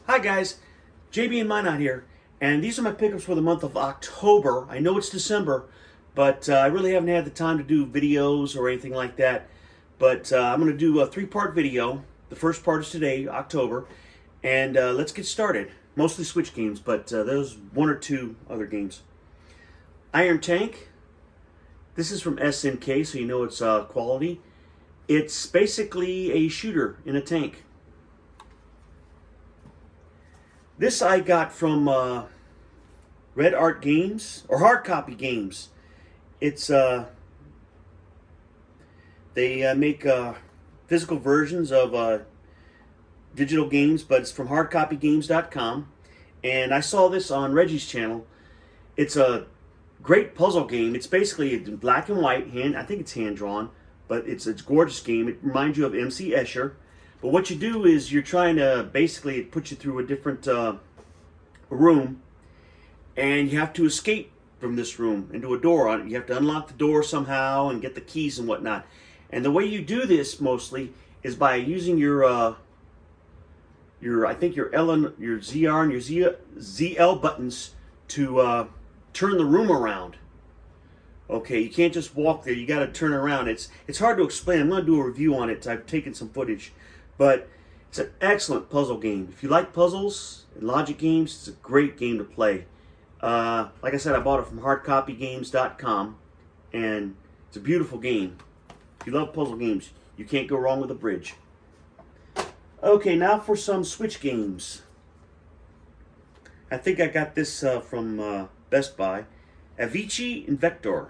Hi guys, JB and Minot here, and these are my pickups for the month of October. I know it's December, but I really haven't had the time to do videos or anything like that. But I'm going to do a three-part video. The first part is today, October, and let's get started. Mostly Switch games, but there's one or two other games. Iron Tank. This is from SNK, so you know it's quality. It's basically a shooter in a tank. This I got from Red Art Games, or Hard Copy Games. It's they make physical versions of digital games, but it's from hardcopygames.com. And I saw this on Reggie's channel. It's a great puzzle game. It's basically black and white, I think it's hand drawn, but it's a gorgeous game. It reminds you of MC Escher. But what you do is you're trying to basically put you through a different room, and you have to escape from this room into a door. You have to unlock the door somehow and get the keys and whatnot. And the way you do this mostly is by using your I think your L and your ZR and your ZL buttons to turn the room around. Okay, you can't just walk there. You got to turn around. It's hard to explain. I'm going to do a review on it. I've taken some footage. But it's an excellent puzzle game. If you like puzzles and logic games, it's a great game to play. Like I said, I bought it from hardcopygames.com, and it's a beautiful game. If you love puzzle games, you can't go wrong with a bridge. Okay, now for some Switch games. I think I got this from Best Buy. Avicii Invector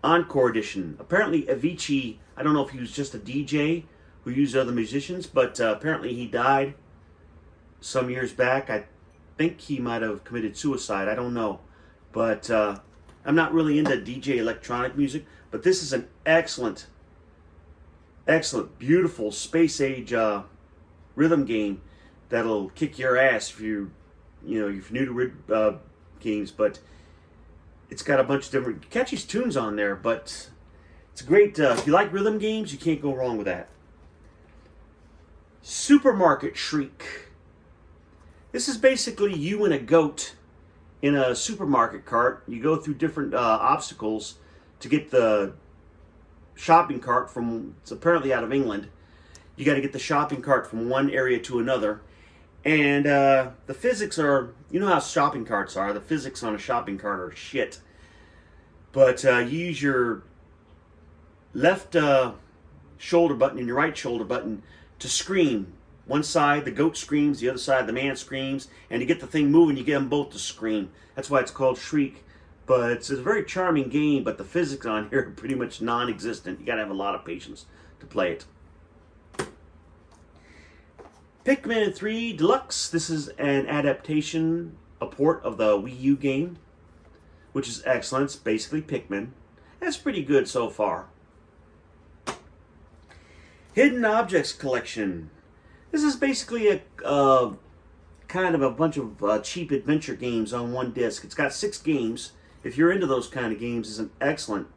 Encore Edition. Apparently Avicii, I don't know if he was just a DJ who used other musicians, but apparently he died some years back. I think he might have committed suicide. I don't know. But I'm not really into DJ electronic music, but this is an excellent, beautiful space age rhythm game that'll kick your ass if you're new to games. But it's got a bunch of different catchy tunes on there, but it's great. If you like rhythm games, you can't go wrong with that. Supermarket Shriek. This is basically you and a goat in a supermarket cart. You go through different obstacles to get the shopping cart from, it's apparently out of England. You got to get the shopping cart from one area to another. And the physics are, you know how shopping carts are. The physics on a shopping cart are shit. But you use your left shoulder button and your right shoulder button to scream. One side, the goat screams. The other side, the man screams. And to get the thing moving, you get them both to scream. That's why it's called Shriek. But it's a very charming game, but the physics on here are pretty much non-existent. You got to have a lot of patience to play it. Pikmin 3 Deluxe. This is an adaptation, a port of the Wii U game, which is excellent. It's basically Pikmin. That's pretty good so far. Hidden Objects Collection. This is basically a kind of a bunch of cheap adventure games on one disc. It's got 6 games. If you're into those kind of games, it's an excellent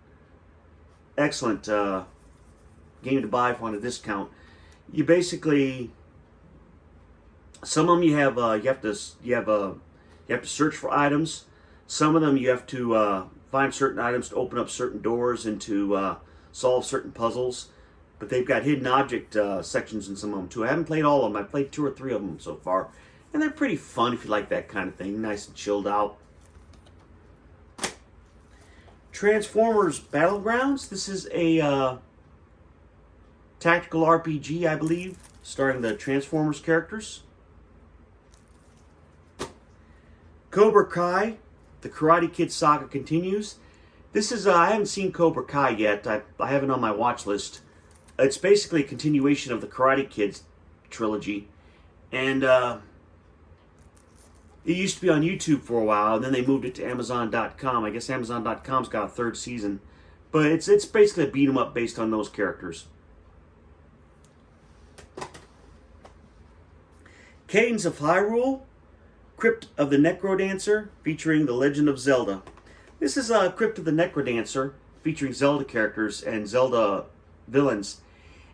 game to buy on a discount. You basically, some of them you have to search for items. Some of them you have to find certain items to open up certain doors and to solve certain puzzles. But they've got hidden object sections in some of them too. I haven't played all of them. I've played 2 or 3 of them so far. And they're pretty fun if you like that kind of thing. Nice and chilled out. Transformers Battlegrounds. This is a tactical RPG, I believe, starring the Transformers characters. Cobra Kai, the Karate Kid saga continues. This is, I haven't seen Cobra Kai yet. I have it on my watch list. It's basically a continuation of the Karate Kids trilogy. And it used to be on YouTube for a while, and then they moved it to Amazon.com. I guess Amazon.com's got a 3rd season. But it's basically a beat 'em up based on those characters. Cadence of Hyrule, Crypt of the Necrodancer, featuring The Legend of Zelda. This is Crypt of the Necrodancer, featuring Zelda characters and Zelda villains.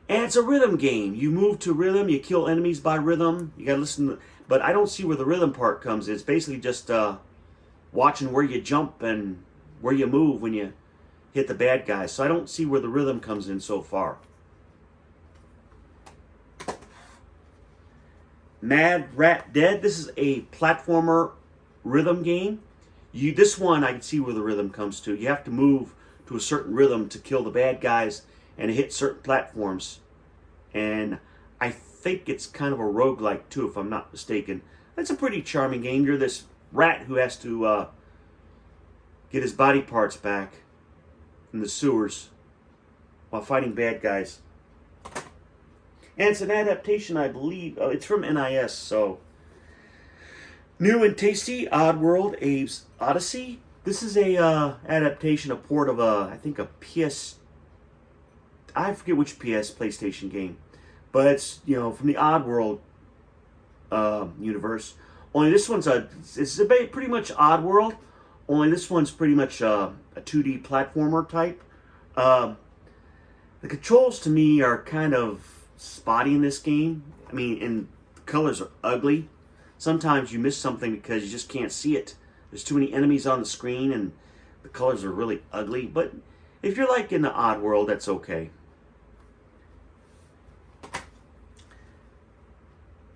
And it's a rhythm game. You move to rhythm, you kill enemies by rhythm. You gotta listen to, but I don't see where the rhythm part comes in. It's basically just watching where you jump and where you move when you hit the bad guys. So I don't see where the rhythm comes in so far. Mad Rat Dead. This is a platformer rhythm game. This one I can see where the rhythm comes to. You have to move to a certain rhythm to kill the bad guys and hit certain platforms. And I think it's kind of a roguelike too, if I'm not mistaken. It's a pretty charming game. You're this rat who has to get his body parts back in the sewers while fighting bad guys. And it's an adaptation, I believe. It's from NIS, so. New and tasty, Oddworld Abe's Odyssey. This is a adaptation, a port of I think a PS. I forget which PS PlayStation game, but it's from the Oddworld universe. Only this one's pretty much Oddworld. Only this one's pretty much a 2D platformer type. The controls to me are kind of spotty in this game. I mean, and the colors are ugly. Sometimes you miss something because you just can't see it. There's too many enemies on the screen and the colors are really ugly. But if you're like in the Oddworld, that's okay.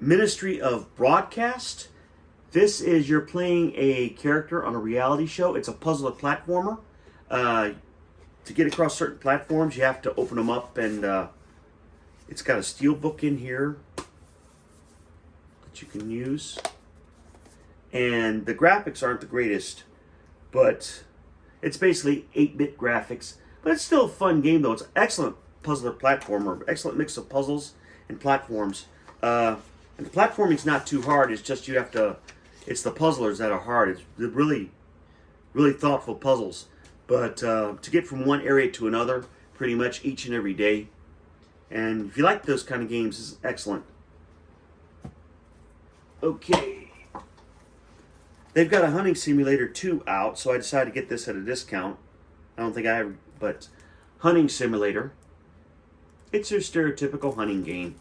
Ministry of Broadcast. This is you're playing a character on a reality show. It's a puzzler platformer. To get across certain platforms, you have to open them up, and it's got a steel book in here that you can use. And the graphics aren't the greatest, but it's basically 8-bit graphics. But it's still a fun game, though. It's an excellent puzzler platformer. Excellent mix of puzzles and platforms. And the platforming's not too hard. It's just you have to... It's the puzzlers that are hard. It's really, really thoughtful puzzles. But to get from one area to another, pretty much each and every day. And if you like those kind of games, this is excellent. Okay. They've got a Hunting Simulator 2 out, so I decided to get this at a discount. I don't think I have, but Hunting Simulator. It's your stereotypical hunting game.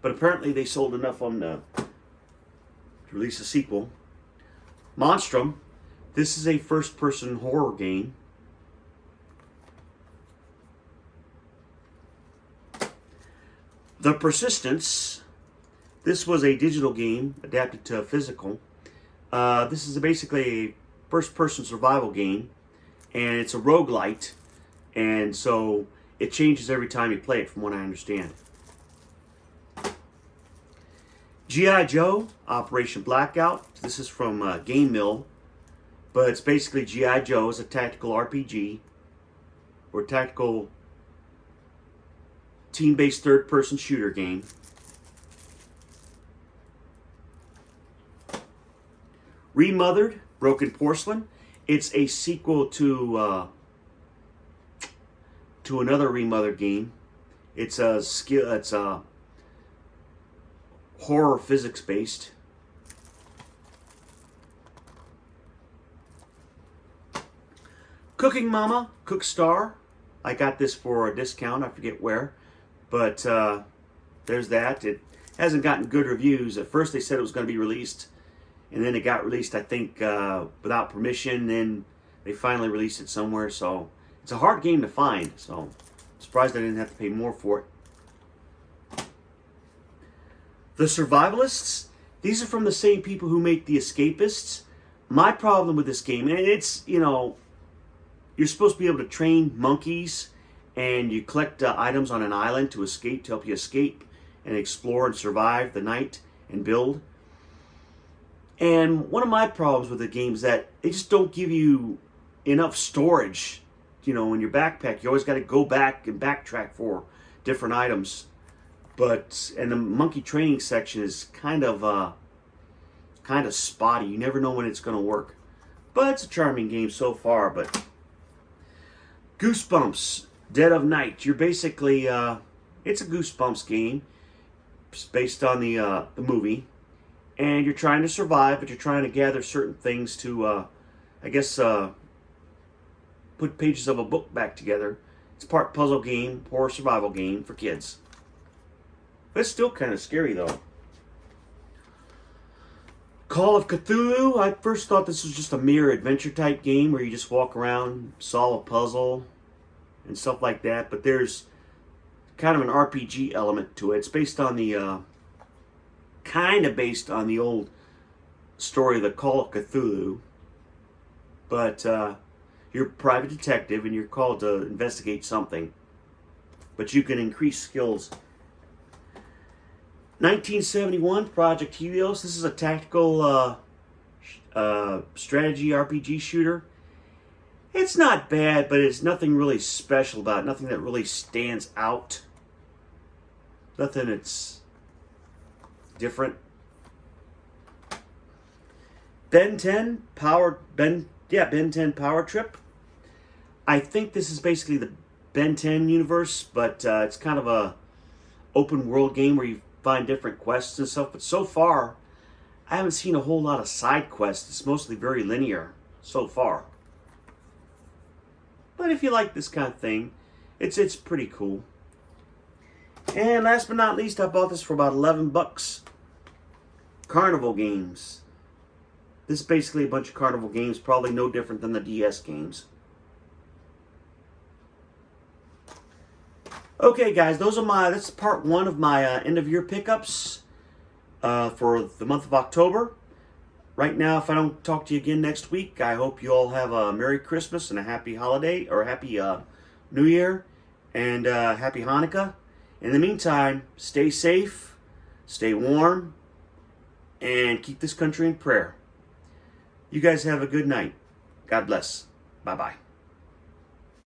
But apparently they sold enough on to release a sequel. Monstrum. This is a first-person horror game. The Persistence. This was a digital game adapted to a physical. This is basically a first-person survival game, and it's a roguelite, and so it changes every time you play it, from what I understand. G.I. Joe, Operation Blackout. This is from Game Mill, but it's basically G.I. Joe is a tactical RPG, or tactical team-based third-person shooter game. Remothered, Broken Porcelain. It's a sequel to another Remothered game. It's a horror physics based. Cooking Mama, Cookstar. I got this for a discount. I forget where, but there's that. It hasn't gotten good reviews. At first they said it was going to be released, and then it got released, I think, without permission. Then they finally released it somewhere. So it's a hard game to find. So I'm surprised I didn't have to pay more for it. The Survivalists. These are from the same people who make The Escapists. My problem with this game, and it's, you're supposed to be able to train monkeys, and you collect items on an island to help you escape and explore and survive the night and build. And one of my problems with the game is that they just don't give you enough storage, in your backpack. You always got to go back and backtrack for different items. And the monkey training section is kind of spotty. You never know when it's going to work. But it's a charming game so far. But Goosebumps, Dead of Night. You're basically it's a Goosebumps game. It's based on the movie, and you're trying to survive, but you're trying to gather certain things to, put pages of a book back together. It's part puzzle game, horror survival game for kids. It's still kind of scary though. Call of Cthulhu. I first thought this was just a mere adventure type game where you just walk around, solve a puzzle, and stuff like that. But there's kind of an RPG element to it. It's based on the kind of based on the old story of the Call of Cthulhu. But you're a private detective and you're called to investigate something. But you can increase skills. 1971, Project Helios. This is a tactical strategy RPG shooter. It's not bad, but it's nothing really special about it. Nothing that really stands out. Nothing that's different. Ben 10 Ben 10 Power Trip. I think this is basically the Ben 10 universe, but it's kind of a open world game where you find different quests and stuff. But so far, I haven't seen a whole lot of side quests. It's mostly very linear so far. But if you like this kind of thing, it's pretty cool. And last but not least, I bought this for about 11 bucks. Carnival Games. This is basically a bunch of Carnival games, probably no different than the DS games. Okay, guys, that's part one of my end of year pickups for the month of October. Right now, if I don't talk to you again next week, I hope you all have a Merry Christmas and a Happy Holiday, or Happy New Year, and Happy Hanukkah. In the meantime, stay safe, stay warm, and keep this country in prayer. You guys have a good night. God bless. Bye-bye.